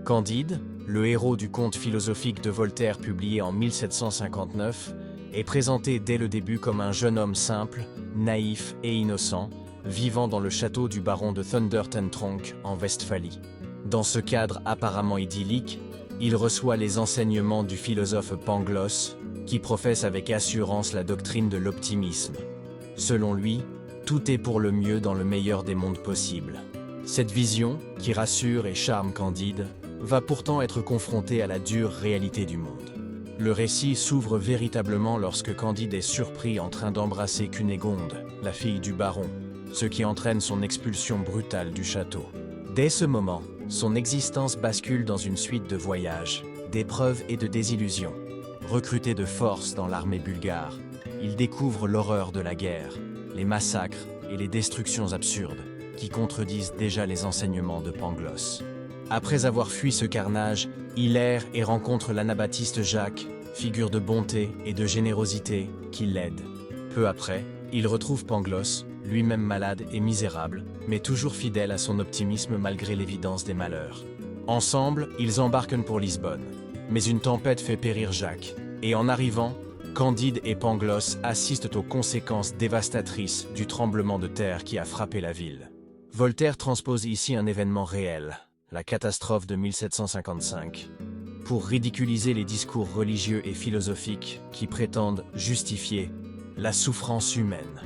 Candide, le héros du conte philosophique de Voltaire publié en 1759, est présenté dès le début comme un jeune homme simple, naïf et innocent, vivant dans le château du baron de Thunder-ten-Tronckh en Westphalie. Dans ce cadre apparemment idyllique, il reçoit les enseignements du philosophe Pangloss, qui professe avec assurance la doctrine de l'optimisme. Selon lui, tout est pour le mieux dans le meilleur des mondes possibles. Cette vision, qui rassure et charme Candide, va pourtant être confrontée à la dure réalité du monde. Le récit s'ouvre véritablement lorsque Candide est surpris en train d'embrasser Cunégonde, la fille du baron, ce qui entraîne son expulsion brutale du château. Dès ce moment, son existence bascule dans une suite de voyages, d'épreuves et de désillusions. Recruté de force dans l'armée bulgare, il découvre l'horreur de la guerre, les massacres et les destructions absurdes, qui contredisent déjà les enseignements de Pangloss. Après avoir fui ce carnage, il erre et rencontre l'anabaptiste Jacques, figure de bonté et de générosité, qui l'aide. Peu après, il retrouve Pangloss, lui-même malade et misérable, mais toujours fidèle à son optimisme malgré l'évidence des malheurs. Ensemble, ils embarquent pour Lisbonne. Mais une tempête fait périr Jacques, et en arrivant, Candide et Pangloss assistent aux conséquences dévastatrices du tremblement de terre qui a frappé la ville. Voltaire transpose ici un événement réel, la catastrophe de 1755, pour ridiculiser les discours religieux et philosophiques qui prétendent justifier la souffrance humaine.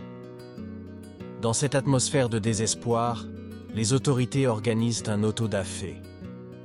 Dans cette atmosphère de désespoir, les autorités organisent un auto-da-fé,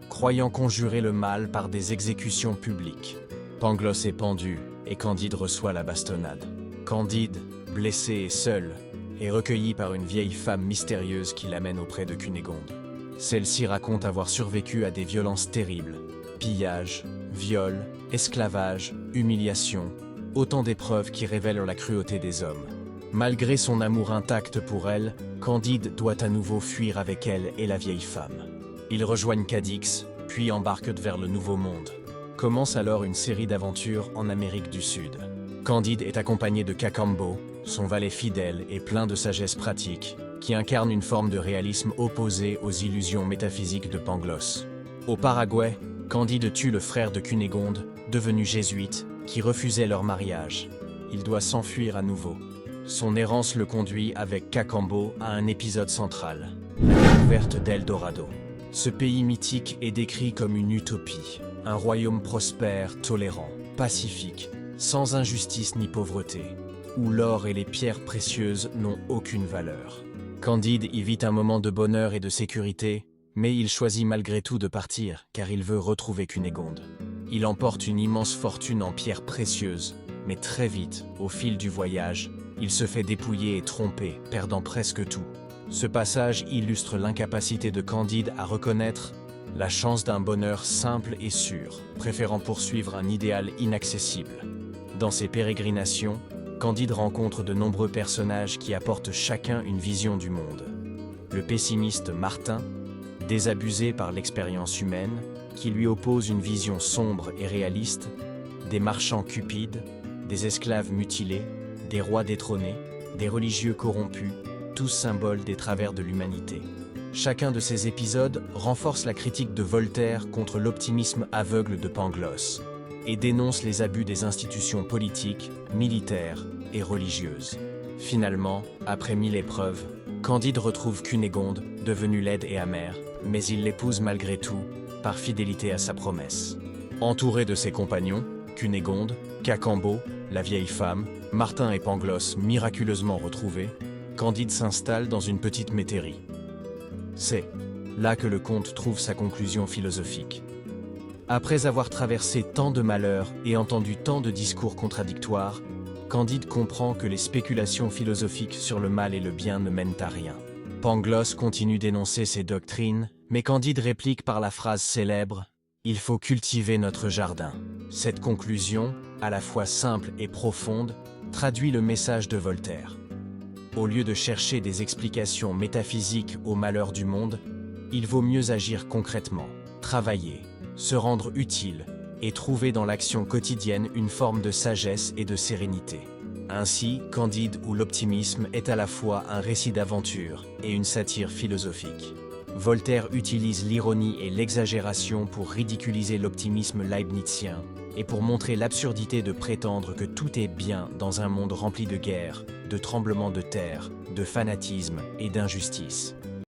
croyant conjurer le mal par des exécutions publiques. Pangloss est pendu et Candide reçoit la bastonnade. Candide, blessé et seul, est recueilli par une vieille femme mystérieuse qui l'amène auprès de Cunégonde. Celle-ci raconte avoir survécu à des violences terribles, pillages, viols, esclavage, humiliation, autant d'épreuves qui révèlent la cruauté des hommes. Malgré son amour intact pour elle, Candide doit à nouveau fuir avec elle et la vieille femme. Ils rejoignent Cadix, puis embarquent vers le Nouveau Monde. Commence alors une série d'aventures en Amérique du Sud. Candide est accompagné de Cacambo, son valet fidèle et plein de sagesse pratique, qui incarne une forme de réalisme opposée aux illusions métaphysiques de Pangloss. Au Paraguay, Candide tue le frère de Cunégonde, devenu jésuite, qui refusait leur mariage. Il doit s'enfuir à nouveau. Son errance le conduit avec Cacambo à un épisode central, la découverte d'Eldorado. Ce pays mythique est décrit comme une utopie, un royaume prospère, tolérant, pacifique, sans injustice ni pauvreté, où l'or et les pierres précieuses n'ont aucune valeur. Candide y vit un moment de bonheur et de sécurité, mais il choisit malgré tout de partir, car il veut retrouver Cunégonde. Il emporte une immense fortune en pierres précieuses, mais très vite, au fil du voyage, il se fait dépouiller et tromper, perdant presque tout. Ce passage illustre l'incapacité de Candide à reconnaître la chance d'un bonheur simple et sûr, préférant poursuivre un idéal inaccessible. Dans ses pérégrinations, Candide rencontre de nombreux personnages qui apportent chacun une vision du monde. Le pessimiste Martin, désabusé par l'expérience humaine, qui lui oppose une vision sombre et réaliste, des marchands cupides, des esclaves mutilés, des rois détrônés, des religieux corrompus, tous symboles des travers de l'humanité. Chacun de ces épisodes renforce la critique de Voltaire contre l'optimisme aveugle de Pangloss et dénonce les abus des institutions politiques, militaires et religieuses. Finalement, après 1000 épreuves, Candide retrouve Cunégonde, devenue laide et amère, mais il l'épouse malgré tout, par fidélité à sa promesse. Entouré de ses compagnons, Cunégonde, Cacambo, la vieille femme, Martin et Pangloss miraculeusement retrouvés, Candide s'installe dans une petite métairie. C'est là que le conte trouve sa conclusion philosophique. Après avoir traversé tant de malheurs et entendu tant de discours contradictoires, Candide comprend que les spéculations philosophiques sur le mal et le bien ne mènent à rien. Pangloss continue d'énoncer ses doctrines, mais Candide réplique par la phrase célèbre « Il faut cultiver notre jardin ». Cette conclusion, à la fois simple et profonde, traduit le message de Voltaire. Au lieu de chercher des explications métaphysiques aux malheurs du monde, il vaut mieux agir concrètement, travailler, se rendre utile et trouver dans l'action quotidienne une forme de sagesse et de sérénité. Ainsi, Candide ou l'optimisme est à la fois un récit d'aventure et une satire philosophique. Voltaire utilise l'ironie et l'exagération pour ridiculiser l'optimisme leibnizien et pour montrer l'absurdité de prétendre que tout est bien dans un monde rempli de guerres, de tremblements de terre, de fanatisme et d'injustice.